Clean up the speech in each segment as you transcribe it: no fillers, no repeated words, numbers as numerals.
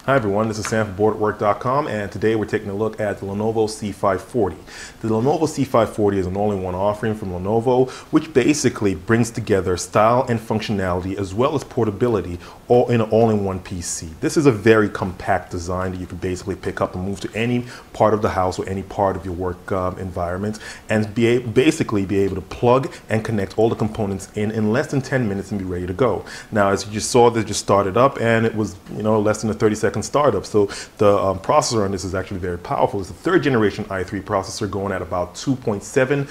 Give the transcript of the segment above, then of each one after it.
Hi everyone, this is Sam from Booredatwork.com, and today we're taking a look at the Lenovo C540. The Lenovo C540 is an all-in-one offering from Lenovo, which basically brings together style and functionality as well as portability all in an all-in-one PC. This is a very compact design that you can basically pick up and move to any part of the house or any part of your work environment and basically be able to plug and connect all the components in less than 10 minutes and be ready to go. Now, as you just saw, this just started up and it was less than a 30-second startup. So the processor on this is actually very powerful. It's a third generation i3 processor going at about 2.7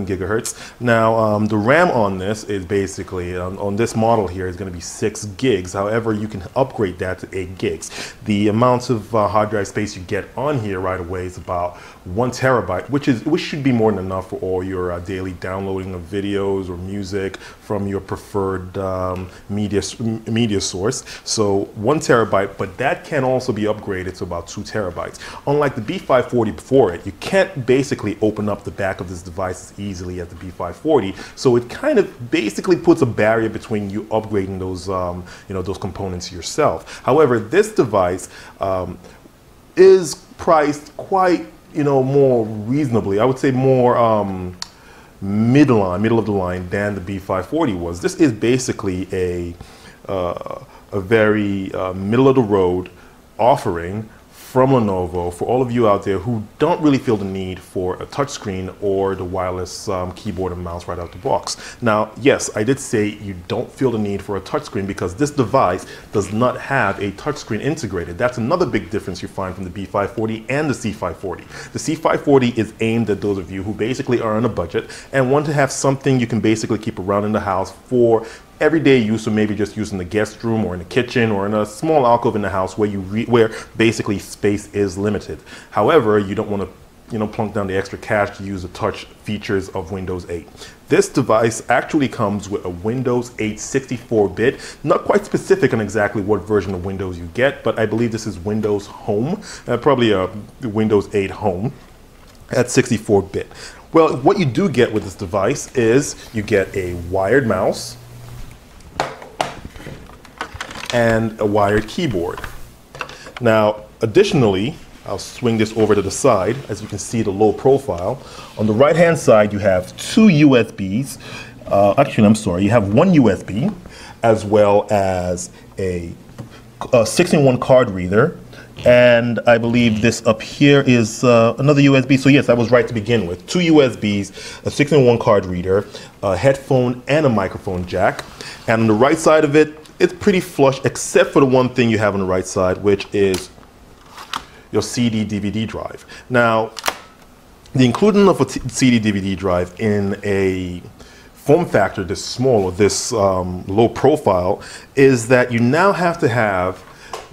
gigahertz. Now the RAM on this is basically on this model here is going to be 6 gigs. However, you can upgrade that to 8 gigs. The amount of hard drive space you get on here right away is about 1 terabyte, which should be more than enough for all your daily downloading of videos or music from your preferred media source. So 1 terabyte, but that can also be upgraded to about 2 terabytes. Unlike the B540 before it, you can't basically open up the back of this device as easily as the B540. So it kind of basically puts a barrier between you upgrading those those components yourself. However, this device is priced quite more reasonably. I would say more middle of the line than the B540 was. This is basically a very middle of the road offering from Lenovo for all of you out there who don't really feel the need for a touchscreen or the wireless keyboard and mouse right out the box. Now, yes, I did say you don't feel the need for a touchscreen because this device does not have a touchscreen integrated. That's another big difference you find from the B540 and the C540. The C540 is aimed at those of you who basically are on a budget and want to have something you can basically keep around in the house for everyday use, or maybe just use in the guest room or in the kitchen or in a small alcove in the house where where basically space is limited. However, you don't want to plunk down the extra cash to use the touch features of Windows 8. This device actually comes with a Windows 8 64-bit, not quite specific on exactly what version of Windows you get, but I believe this is Windows Home, probably a Windows 8 Home at 64-bit. Well, what you do get with this device is you get a wired mouse and a wired keyboard. Now, additionally, I'll swing this over to the side. As you can see, the low profile. On the right-hand side, you have 2 USBs. Actually, I'm sorry, you have 1 USB, as well as a 6-in-1 card reader. And I believe this up here is another USB. So yes, I was right to begin with. 2 USBs, a 6-in-1 card reader, a headphone, and a microphone jack. And on the right side of it, it's pretty flush, except for the one thing you have on the right side, which is your CD-DVD drive. Now, the inclusion of a CD-DVD drive in a form factor this small or this low profile is that you now have to have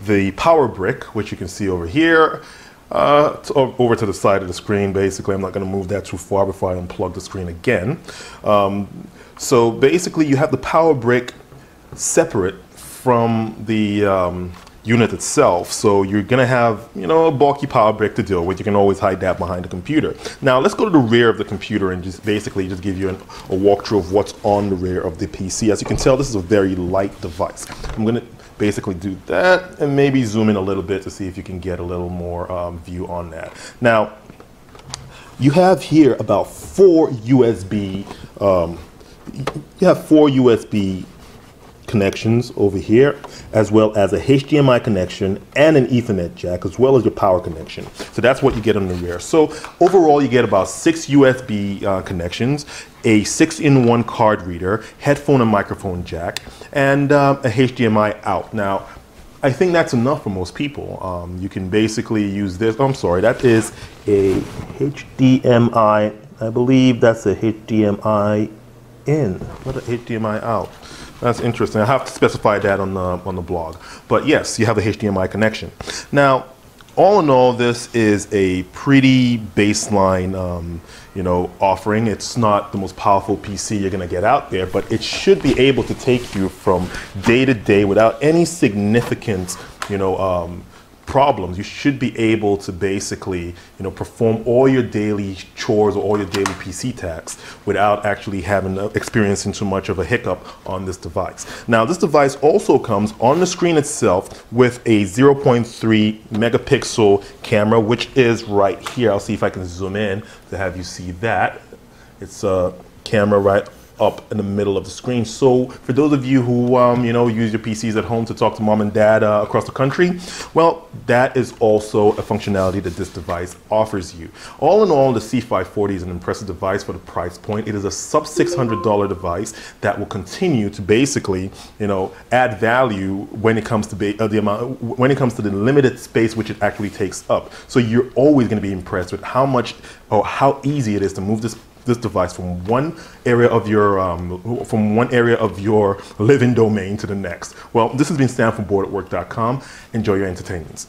the power brick, which you can see over here, over to the side of the screen. Basically, I'm not going to move that too far before I unplug the screen again. So basically, you have the power brick separate from the unit itself, so you're gonna have a bulky power brick to deal with. You can always hide that behind the computer. Now let's go to the rear of the computer and just give you a walkthrough of what's on the rear of the PC. As you can tell, this is a very light device. I'm gonna basically do that and maybe zoom in a little bit to see if you can get a little more view on that. Now you have here about 4 USB connections over here, as well as a HDMI connection and an Ethernet jack, as well as your power connection. So that's what you get on the rear. So overall, you get about 6 USB connections, a 6-in-1 card reader, headphone and microphone jack, and a HDMI out. Now, I think that's enough for most people. You can basically use this. I'm sorry, that is a HDMI. I believe that's a HDMI in, not a HDMI out. That's interesting. I have to specify that on the blog. But yes, you have the HDMI connection. Now, all in all, this is a pretty baseline offering. It's not the most powerful PC you're going to get out there, but it should be able to take you from day to day without any significant problems, you should be able to basically, perform all your daily chores or all your daily PC tasks without actually experiencing too much of a hiccup on this device. Now, this device also comes on the screen itself with a 0.3 megapixel camera, which is right here. I'll see if I can zoom in to have you see that. It's a camera right up in the middle of the screen. So for those of you who use your PCs at home to talk to mom and dad across the country, well, that is also a functionality that this device offers you. All in all, the C540 is an impressive device for the price point. It is a sub $600 device that will continue to basically, add value when it comes to the limited space which it actually takes up. So you're always going to be impressed with how easy it is to move this device from one area of your living domain to the next. Well, this has been Sam from Booredatwork.com. Enjoy your entertainment.